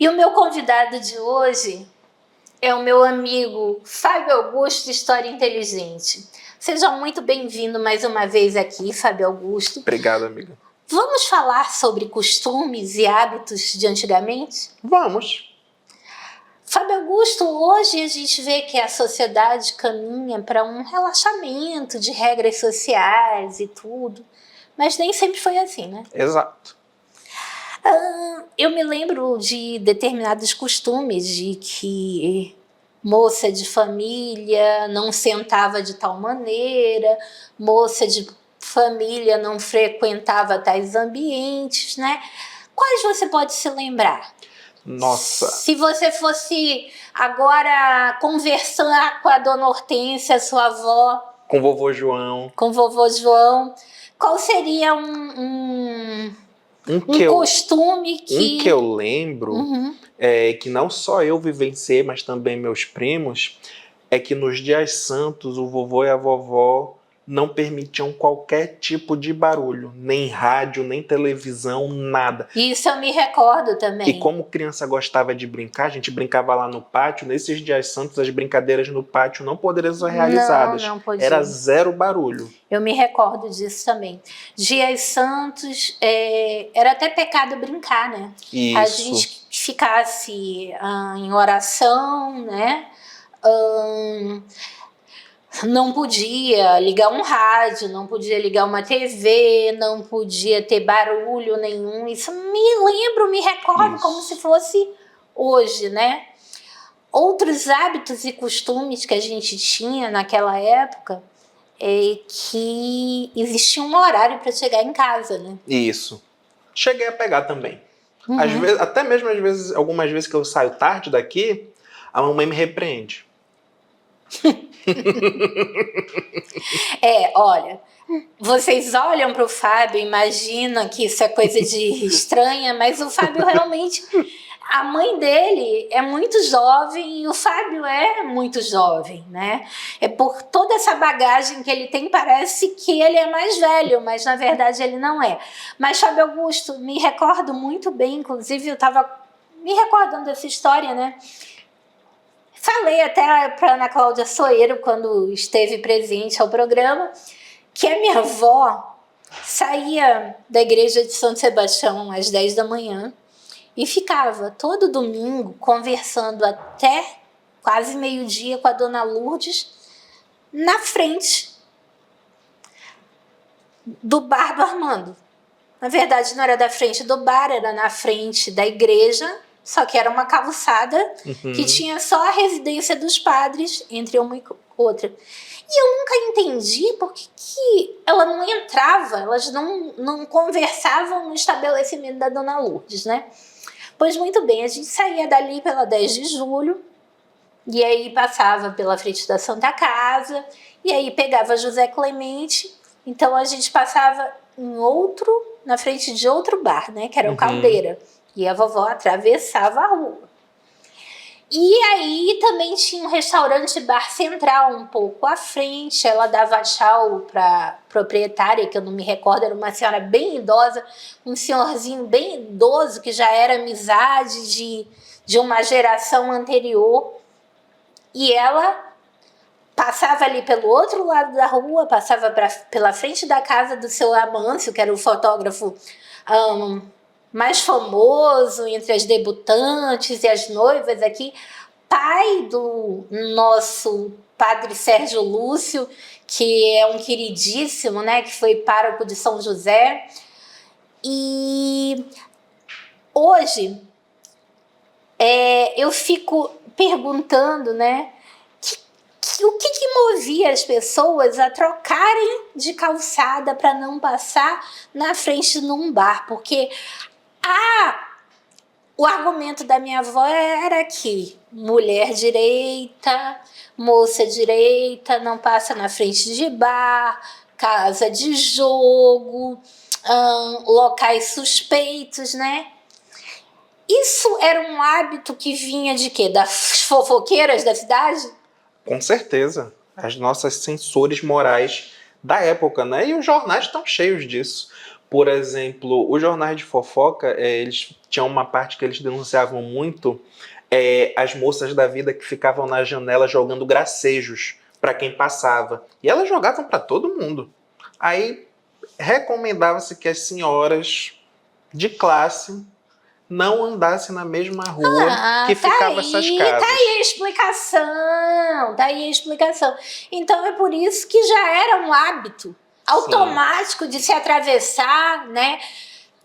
E o meu convidado de hoje é o meu amigo Fábio Augusto, História Inteligente. Seja muito bem-vindo mais uma vez aqui, Fábio Augusto. Obrigado, amiga. Vamos falar sobre costumes e hábitos de antigamente? Vamos. Fábio Augusto, hoje a gente vê que a sociedade caminha para um relaxamento de regras sociais e tudo, mas nem sempre foi assim, né? Exato. Eu me lembro de determinados costumes, de que moça de família não sentava de tal maneira, moça de família não frequentava tais ambientes, né? Quais você pode se lembrar? Nossa. Se você fosse agora conversar com a dona Hortência, sua avó, com vovô João, com vovô João, qual seria um costume que... Um que eu lembro, que não só eu vivenciei, mas também meus primos, é que nos dias santos o vovô e a vovó não permitiam qualquer tipo de barulho, nem rádio, nem televisão, nada. Isso eu me recordo também. E como criança gostava de brincar, a gente brincava lá no pátio, nesses dias santos as brincadeiras no pátio não poderiam ser realizadas. Não podia. Era zero barulho. Eu me recordo disso também. Dias santos, era até pecado brincar, né? Isso. A gente ficasse em oração, né? Não podia ligar um rádio, não podia ligar uma TV, não podia ter barulho nenhum. Isso me recordo como se fosse hoje, né? Outros hábitos e costumes que a gente tinha naquela época é que existia um horário para chegar em casa, né? Isso. Cheguei a pegar também. Às vezes, até mesmo às vezes, algumas vezes que eu saio tarde daqui, a mamãe me repreende. Olha, vocês olham para o Fábio, imaginam que isso é coisa de estranha, mas o Fábio realmente, a mãe dele é muito jovem e o Fábio é muito jovem, né? É por toda essa bagagem que ele tem, parece que ele é mais velho, mas na verdade ele não é. Mas Fábio Augusto, me recordo muito bem, inclusive eu estava me recordando dessa história, né? Falei até para Ana Cláudia Soeiro, quando esteve presente ao programa, que a minha avó saía da igreja de São Sebastião às 10 da manhã e ficava todo domingo conversando até quase meio-dia com a dona Lourdes na frente do bar do Armando. Na verdade, não era da frente do bar, era na frente da igreja, só que era uma calçada que tinha só a residência dos padres entre uma e outra. E eu nunca entendi por que ela não entrava, elas não conversavam no estabelecimento da dona Lourdes, né? Pois muito bem, a gente saía dali pela 10 de julho, e aí passava pela frente da Santa Casa, e aí pegava José Clemente, então a gente passava na frente de outro bar, né? Que era o Caldeira. E a vovó atravessava a rua. E aí também tinha um restaurante bar central um pouco à frente. Ela dava tchau para a proprietária, que eu não me recordo, era uma senhora bem idosa, um senhorzinho bem idoso, que já era amizade de uma geração anterior. E ela passava ali pelo outro lado da rua, passava pela frente da casa do seu Amâncio, que era o fotógrafo mais famoso entre as debutantes e as noivas aqui, pai do nosso padre Sérgio Lúcio, que é um queridíssimo, né, que foi pároco de São José. E hoje eu fico perguntando, né, o que movia as pessoas a trocarem de calçada para não passar na frente de um bar? Porque o argumento da minha avó era que mulher direita, moça direita, não passa na frente de bar, casa de jogo, locais suspeitos, né? Isso era um hábito que vinha de quê? Das fofoqueiras da cidade? Com certeza. As nossas censores morais da época, né? E os jornais estão cheios disso. Por exemplo, os jornais de fofoca, eles tinham uma parte que eles denunciavam muito as moças da vida que ficavam na janela jogando gracejos para quem passava. E elas jogavam para todo mundo. Aí recomendava-se que as senhoras de classe não andassem na mesma rua que ficavam essas casas. Tá aí a explicação, tá aí a explicação. Então é por isso que já era um hábito automático de se atravessar, né?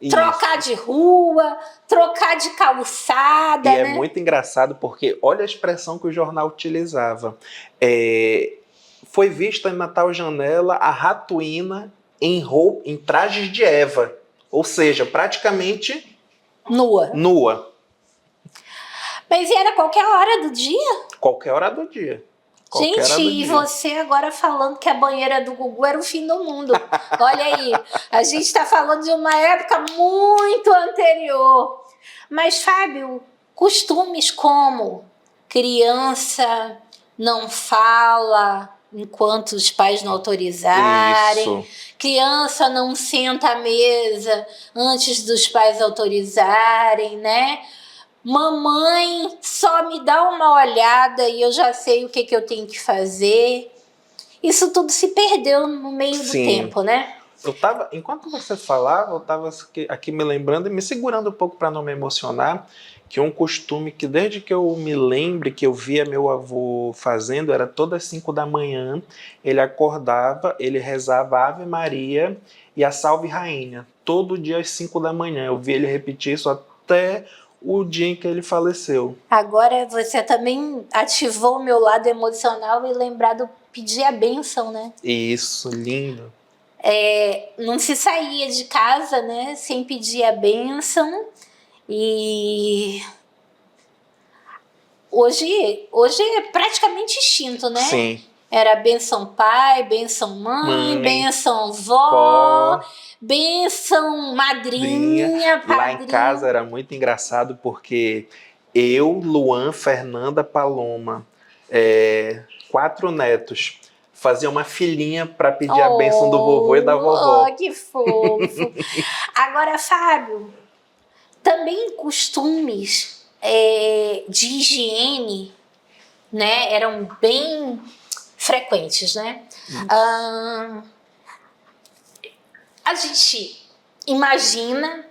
Isso. Trocar de rua, trocar de calçada, E né? é muito engraçado porque olha a expressão que o jornal utilizava. Foi vista na tal janela a ratoína em trajes de Eva. Ou seja, praticamente nua. Mas era qualquer hora do dia? Qualquer hora do dia. Gente, e você agora falando que a banheira do Gugu era o fim do mundo. Olha aí, a gente está falando de uma época muito anterior. Mas, Fábio, costumes como criança não fala enquanto os pais não autorizarem, criança não senta à mesa antes dos pais autorizarem, né? Mamãe só me dá uma olhada e eu já sei o que eu tenho que fazer. Isso tudo se perdeu no meio do tempo, né? Enquanto você falava, eu estava aqui me lembrando e me segurando um pouco para não me emocionar, que um costume que desde que eu me lembre, que eu via meu avô fazendo, era todas 5 da manhã, ele acordava, ele rezava a Ave Maria e a Salve Rainha, todo dia às 5 da manhã. Eu vi ele repetir isso até o dia em que ele faleceu. Agora você também ativou o meu lado emocional e lembrar do pedir a bênção, né? Isso, lindo. Não se saía de casa, né, sem pedir a bênção. E hoje é praticamente extinto, né? Sim. Era benção pai, benção mãe, benção vó, benção madrinha, padrinho. Lá em casa era muito engraçado porque eu, Luan, Fernanda, Paloma, 4 netos, fazia uma filinha para pedir a bênção do vovô e da vovó. Oh, que fofo! Agora, Fábio, também costumes de higiene, né, eram bem frequentes, né? A gente imagina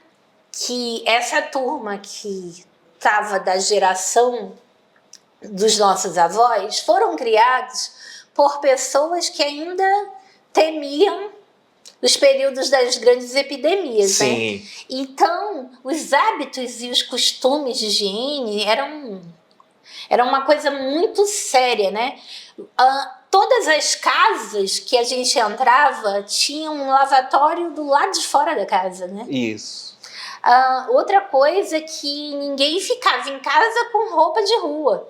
que essa turma que estava da geração dos nossos avós foram criados por pessoas que ainda temiam os períodos das grandes epidemias, Sim. né? Então, os hábitos e os costumes de higiene eram uma coisa muito séria, né? Todas as casas que a gente entrava tinham um lavatório do lado de fora da casa, né? Isso. Outra coisa é que ninguém ficava em casa com roupa de rua,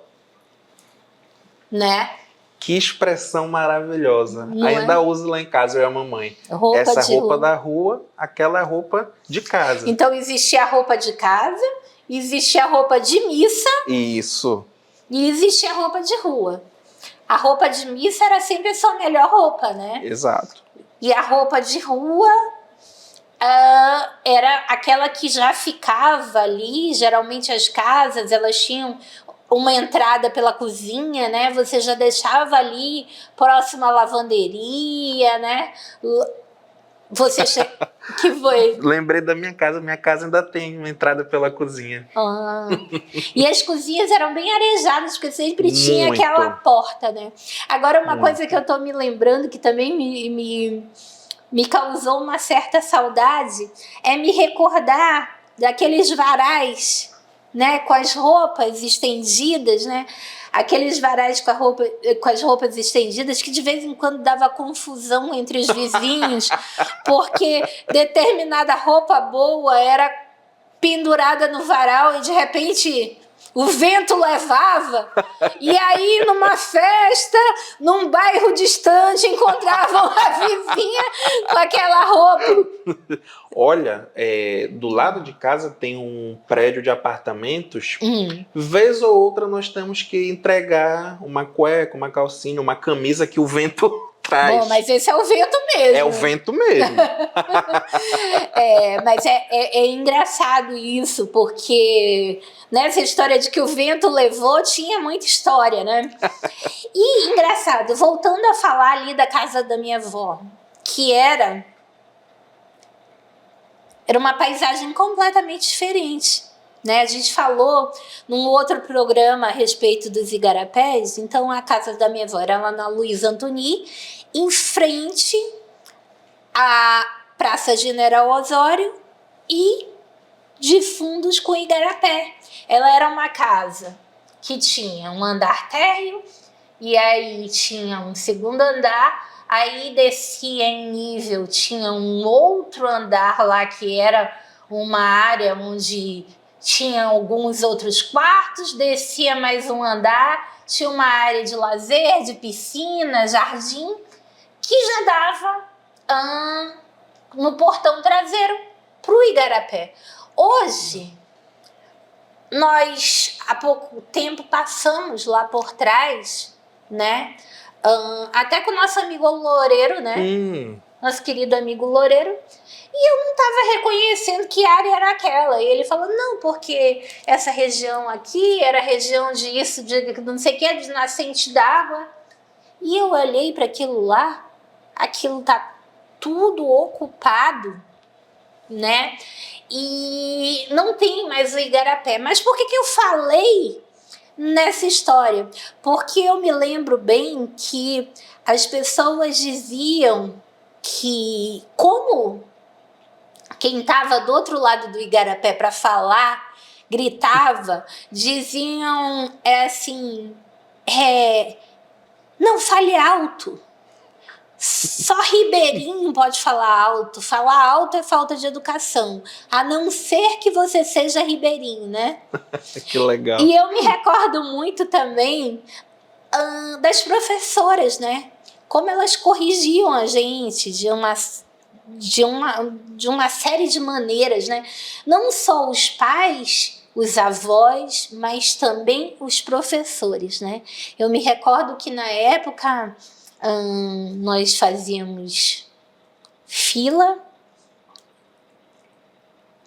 né? Que expressão maravilhosa. Ainda uso lá em casa, eu e a mamãe. Essa roupa da rua, aquela roupa de casa. Então existia a roupa de casa, existia a roupa de missa. Isso. E existia a roupa de rua. A roupa de missa era sempre a sua melhor roupa, né? Exato. E a roupa de rua era aquela que já ficava ali. Geralmente as casas, elas tinham uma entrada pela cozinha, né? Você já deixava ali próximo à lavanderia, né? Que foi? Lembrei da minha casa. Minha casa ainda tem uma entrada pela cozinha. E as cozinhas eram bem arejadas, porque sempre tinha aquela porta, né? Agora, uma coisa que eu tô me lembrando, que também me causou uma certa saudade, é me recordar daqueles varais, né, com as roupas estendidas, né? Aqueles varais com as roupas estendidas que de vez em quando dava confusão entre os vizinhos, porque determinada roupa boa era pendurada no varal e de repente o vento levava, e aí numa festa, num bairro distante, encontravam a vizinha com aquela roupa. Olha, do lado de casa tem um prédio de apartamentos. Vez ou outra nós temos que entregar uma cueca, uma calcinha, uma camisa que o vento traz. Bom, mas esse é o vento mesmo. É o vento mesmo. Mas é engraçado isso, porque nessa história de que o vento levou, tinha muita história, né? E engraçado, voltando a falar ali da casa da minha avó, que era uma paisagem completamente diferente, né? A gente falou num outro programa a respeito dos igarapés, então a casa da minha avó era lá na Luiz Antoni, em frente à Praça General Osório e de fundos com igarapé. Ela era uma casa que tinha um andar térreo e aí tinha um segundo andar, aí descia em nível, tinha um outro andar lá que era uma área onde tinha alguns outros quartos, descia mais um andar, tinha uma área de lazer, de piscina, jardim, que já dava no portão traseiro para o igarapé. Hoje, nós há pouco tempo passamos lá por trás, né? Até com o nosso amigo Loureiro, né? Nosso querido amigo Loureiro. E eu não estava reconhecendo que área era aquela. E ele falou, não, porque essa região aqui era região de isso, de não sei o que, de nascente d'água. E eu olhei para aquilo lá, aquilo tá tudo ocupado, né? E não tem mais o igarapé. Mas por que eu falei nessa história? Porque eu me lembro bem que as pessoas diziam que, como quem estava do outro lado do igarapé para falar gritava, diziam assim, não fale alto. Só ribeirinho pode falar alto. Falar alto é falta de educação. A não ser que você seja ribeirinho, né? Que legal. E eu me recordo muito também das professoras, né? Como elas corrigiam a gente de uma série de maneiras, né? Não só os pais, os avós, mas também os professores, né? Eu me recordo que na época nós fazíamos fila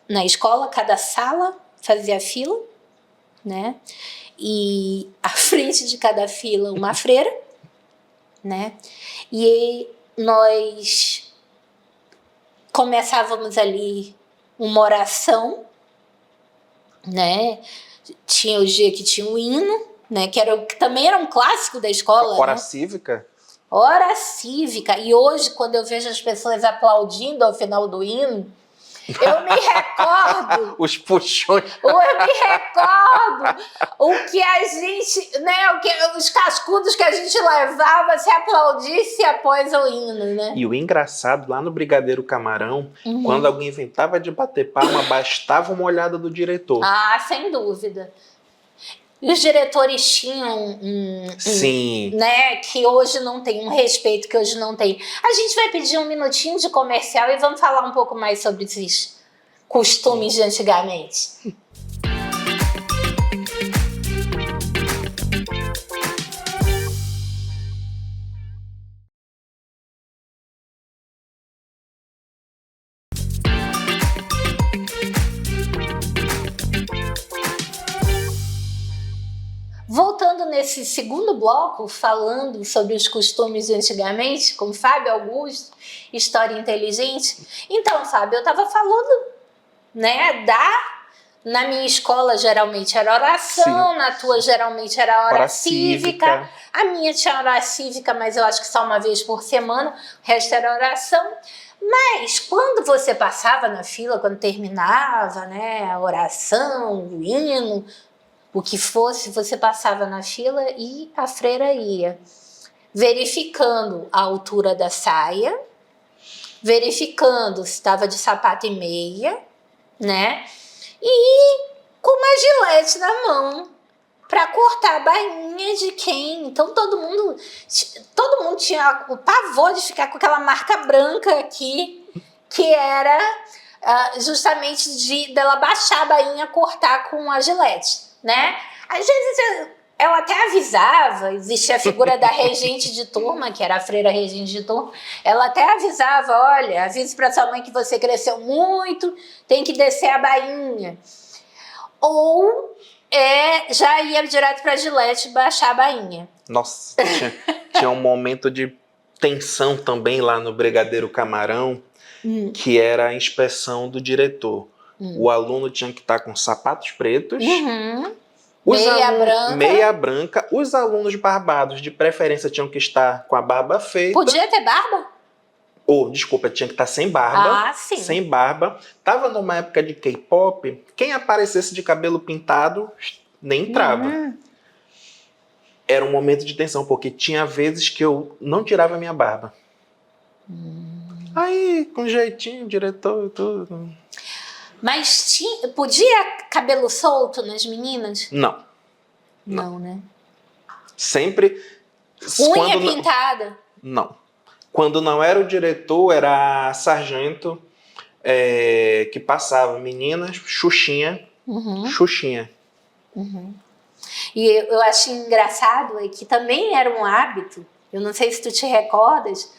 na escola, cada sala fazia fila, né? E à frente de cada fila uma freira, né? E nós começávamos ali uma oração, né? Tinha o dia que tinha o hino, né? Que também era um clássico da escola. Hora né? cívica? Hora cívica. E hoje, quando eu vejo as pessoas aplaudindo ao final do hino, eu me recordo. Os puxões. Eu me recordo o que a gente, né? Os cascudos que a gente levava se aplaudisse após o hino, né? E o engraçado, lá no Brigadeiro Camarão, quando alguém inventava de bater palma, bastava uma olhada do diretor. Ah, sem dúvida. E os diretores tinham Sim. né, que hoje não tem, um respeito que hoje não tem. A gente vai pedir um minutinho de comercial e vamos falar um pouco mais sobre esses costumes de antigamente. Voltando nesse segundo bloco, falando sobre os costumes de antigamente, com Fábio Augusto, História Inteligente. Então, Fábio, eu estava falando, né, na minha escola geralmente era oração, Sim. Na tua geralmente era hora cívica. A minha tinha hora cívica, mas eu acho que só uma vez por semana, o resto era oração. Mas quando você passava na fila, quando terminava, né, a oração, o hino, o que fosse, você passava na fila e a freira ia verificando a altura da saia, verificando se estava de sapato e meia, né? E com uma gilete na mão para cortar a bainha de quem. Então todo mundo tinha o pavor de ficar com aquela marca branca aqui, que era justamente dela baixar a bainha, cortar com a gilete. Né? Às vezes ela até avisava, existia a figura da regente de turma, que era a freira regente de turma, ela até avisava, olha, avise para sua mãe que você cresceu muito, tem que descer a bainha. Ou já ia direto para a Gillette baixar a bainha. Nossa, tinha um momento de tensão também lá no Brigadeiro Camarão, que era a inspeção do diretor. O aluno tinha que estar com sapatos pretos, meia branca. Os alunos barbados, de preferência, tinham que estar com a barba feita. Podia ter barba? Desculpa, tinha que estar sem barba. Ah, sim. Sem barba. Tava numa época de K-pop, quem aparecesse de cabelo pintado nem entrava. Era um momento de tensão, porque tinha vezes que eu não tirava a minha barba. Aí, com jeitinho, diretor e tudo. Mas podia cabelo solto nas meninas? Não. Não, né? Sempre... Unha pintada? Não. Quando não era o diretor, era a sargento que passava. Meninas, Xuxinha. Xuxinha. E eu acho engraçado que também era um hábito, eu não sei se tu te recordas,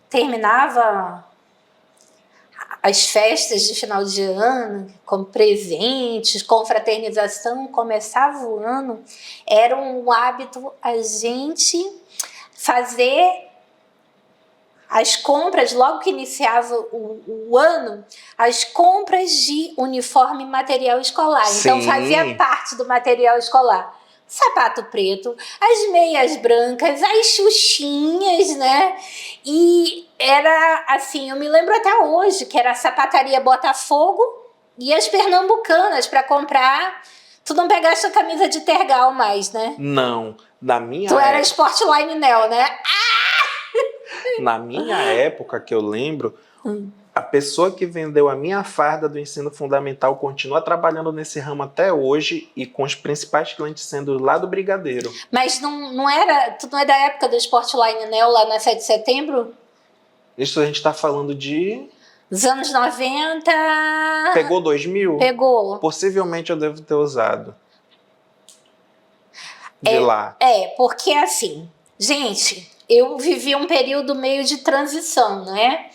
terminava as festas de final de ano com presentes, confraternização, começava o ano, era um hábito a gente fazer as compras, logo que iniciava o ano, as compras de uniforme e material escolar. Sim. Então fazia parte do material escolar. Sapato preto, as meias brancas, as xuxinhas, né? E era assim, eu me lembro até hoje, que era a sapataria Botafogo e as pernambucanas para comprar. Tu não pegaste a camisa de tergal mais, né? Não, na minha Tu era Sportline Nel, né? Na minha época, que eu lembro, a pessoa que vendeu a minha farda do ensino fundamental continua trabalhando nesse ramo até hoje e com os principais clientes sendo lá do Brigadeiro. Mas não era... Tu não é da época do Sportline Nel lá na 7 de setembro? Isso a gente tá falando de... Os anos 90... Pegou 2000? Pegou. Possivelmente eu devo ter usado. De lá. Porque assim... Gente, eu vivi um período meio de transição, né?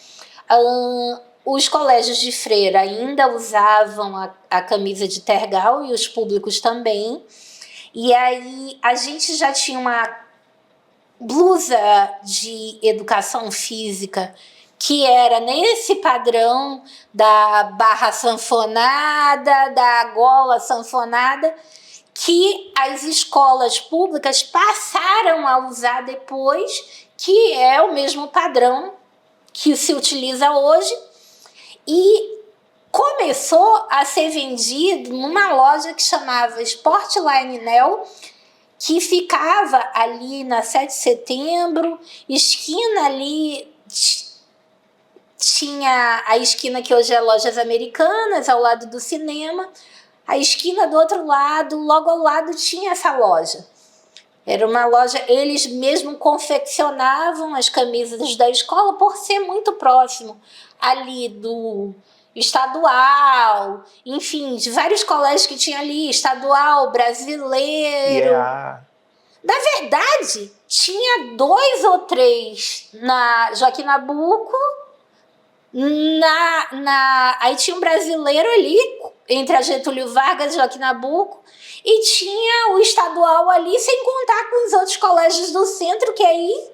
Os colégios de freira ainda usavam a camisa de tergal e os públicos também. E aí a gente já tinha uma blusa de educação física que era nesse padrão da barra sanfonada, da gola sanfonada, que as escolas públicas passaram a usar depois, que é o mesmo padrão que se utiliza hoje, e começou a ser vendido numa loja que chamava Sportline Nel, que ficava ali na 7 de setembro, esquina ali, tinha a esquina que hoje é Lojas Americanas, ao lado do cinema, a esquina do outro lado, logo ao lado tinha essa loja. Era uma loja, eles mesmo confeccionavam as camisas da escola por ser muito próximo ali do estadual, enfim, de vários colégios que tinha ali, estadual, brasileiro. Na verdade, tinha 2 ou 3 na Joaquim Nabuco, aí tinha um brasileiro ali, entre a Getúlio Vargas e Joaquim Nabuco, e tinha o estadual ali, sem contar com os outros colégios do centro, que aí...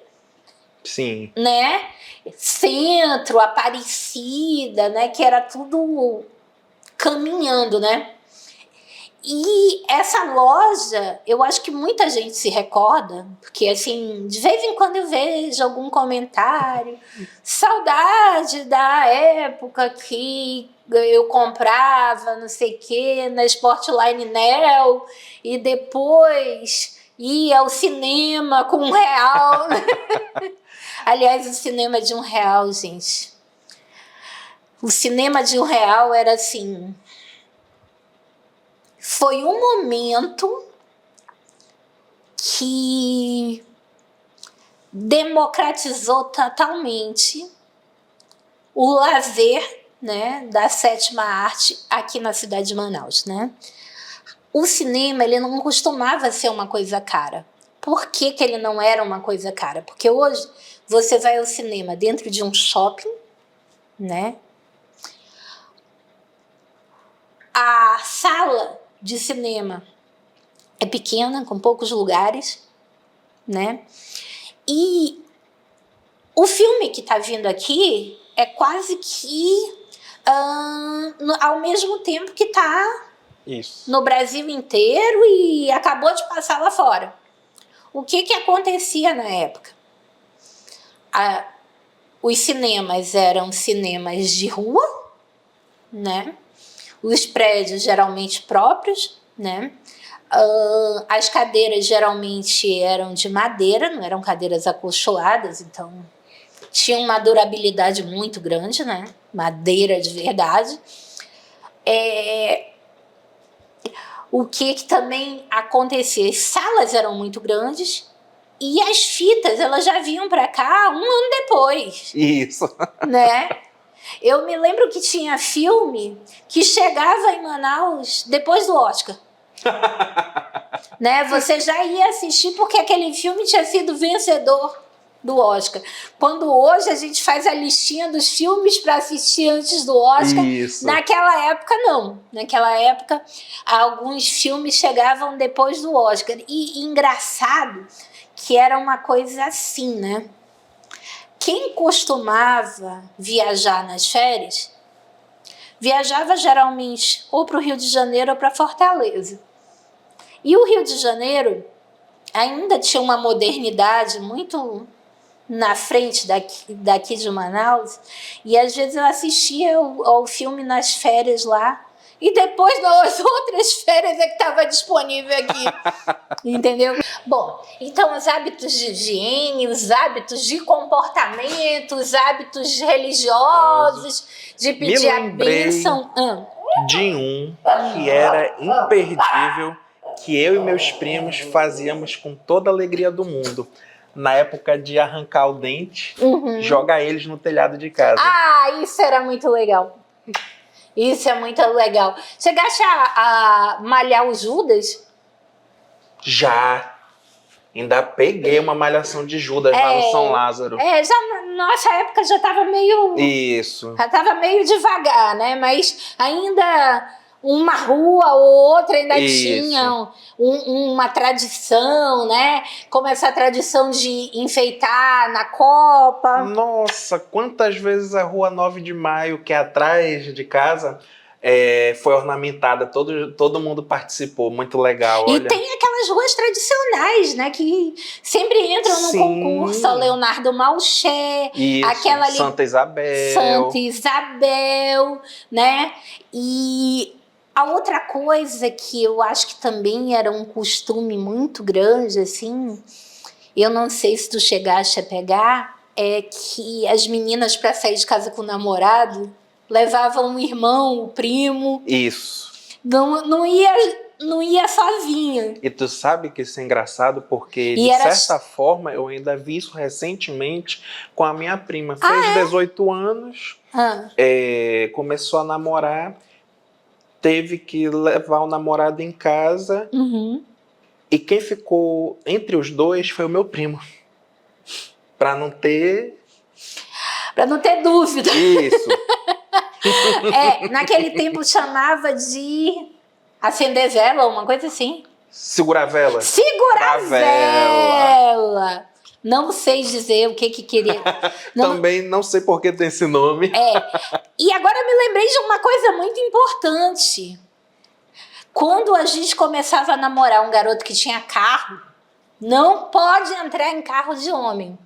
Sim. Né? Centro, Aparecida, né? Que era tudo caminhando, né? E essa loja, eu acho que muita gente se recorda, porque assim, de vez em quando eu vejo algum comentário, saudade da época que eu comprava não sei o que na Sportline Nel e depois ia ao cinema com R$1. Né? Aliás, o cinema de R$1, gente. O cinema de R$1 era assim... Foi um momento que democratizou totalmente o lazer, né, da sétima arte aqui na cidade de Manaus, né? o cinema, ele não costumava ser uma coisa cara. Por que que ele não era uma coisa cara? Porque hoje você vai ao cinema dentro de um shopping, né? A sala de cinema é pequena, com poucos lugares, né? E o filme que está vindo aqui é quase que ao mesmo tempo que está no Brasil inteiro e acabou de passar lá fora. O que acontecia na época? Os cinemas eram cinemas de rua, né? Os prédios geralmente próprios, né? As cadeiras geralmente eram de madeira, não eram cadeiras acolchoadas, então tinha uma durabilidade muito grande, né? Madeira de verdade. O que também acontecia? As salas eram muito grandes e as fitas, elas já vinham para cá 1 ano depois. Isso. Né? Eu me lembro que tinha filme que chegava em Manaus depois do Oscar. Né? Você já ia assistir porque aquele filme tinha sido vencedor do Oscar. Quando hoje a gente faz a listinha dos filmes para assistir antes do Oscar, naquela época não. Naquela época, alguns filmes chegavam depois do Oscar. E engraçado que era uma coisa assim, né? Quem costumava viajar nas férias, viajava geralmente ou para o Rio de Janeiro ou para Fortaleza. E o Rio de Janeiro ainda tinha uma modernidade muito na frente daqui de Manaus, e às vezes eu assistia ao filme nas férias lá, e depois nas outras férias é que estava disponível aqui. Entendeu? Bom, então os hábitos de higiene, os hábitos de comportamento, os hábitos religiosos, de pedir a bênção. De um que era imperdível, que eu e meus primos fazíamos com toda a alegria do mundo. Na época de arrancar o dente, jogar eles no telhado de casa. Ah, isso era muito legal. Isso é muito legal. Chegaste a malhar o Judas? Já. Ainda peguei uma malhação de Judas lá no São Lázaro. Já na nossa época já estava meio... Isso. Já estava meio devagar, né? Mas ainda uma rua ou outra ainda tinha uma tradição, né? Como essa tradição de enfeitar na Copa. Nossa, quantas vezes a Rua 9 de Maio, que é atrás de casa, foi ornamentada, todo mundo participou, muito legal. E olha. tem aquelas ruas tradicionais, né, que sempre entram no concurso, o Leonardo Malché, aquela ali, Santa Isabel, né? E a outra coisa que eu acho que também era um costume muito grande, assim, eu não sei se tu chegaste a pegar, é que as meninas, para sair de casa com o namorado, levavam um irmão, um primo. Isso. Não ia sozinha. E tu sabe que isso é engraçado porque, de certa forma, eu ainda vi isso recentemente com a minha prima. Fez 18 anos, começou a namorar, teve que levar o namorado em casa e quem ficou entre os dois foi o meu primo. Pra não ter dúvida. Isso. Naquele tempo chamava de acender vela, uma coisa assim. Segurar a vela. Segurar a vela. Não sei dizer o que queria. Também não sei por que tem esse nome. E agora eu me lembrei de uma coisa muito importante. Quando a gente começava a namorar um garoto que tinha carro, não pode entrar em carro de homem.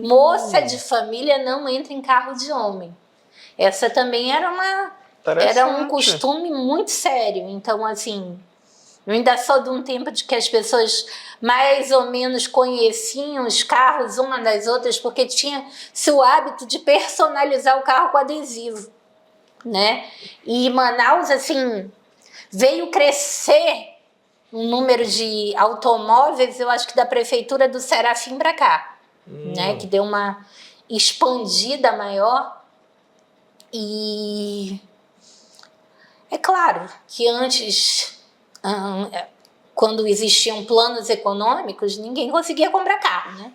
Moça de família não entra em carro de homem. Essa também era um costume muito sério. Então, assim, eu ainda sou de um tempo de que as pessoas mais ou menos conheciam os carros uma das outras, porque tinha-se o hábito de personalizar o carro com adesivo, né? E Manaus, assim, veio crescer um número de automóveis, eu acho que da prefeitura do Serafim para cá, né? Que deu uma expandida maior. E é claro que antes quando existiam planos econômicos, ninguém conseguia comprar carro, né?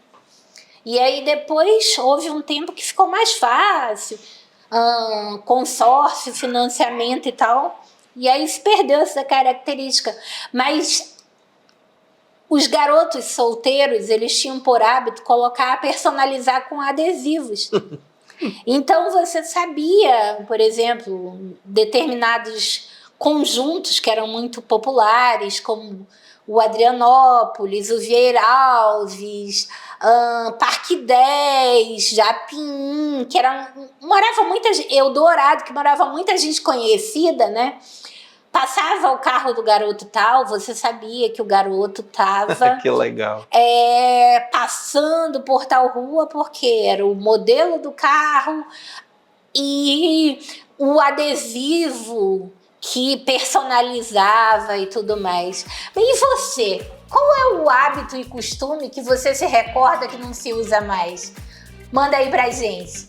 E aí depois houve um tempo que ficou mais fácil, consórcio, financiamento e tal, e aí se perdeu essa característica. Mas os garotos solteiros, eles tinham por hábito personalizar com adesivos. Então você sabia, por exemplo, determinados conjuntos que eram muito populares, como o Adrianópolis, o Vieira Alves, Parque 10, Japim, que morava muita gente, Eldorado, que morava muita gente conhecida, né? Passava o carro do garoto tal, você sabia que o garoto estava que legal. Passando por tal rua, porque era o modelo do carro e o adesivo que personalizava e tudo mais. E você? Qual é o hábito e costume que você se recorda que não se usa mais? Manda aí pra gente.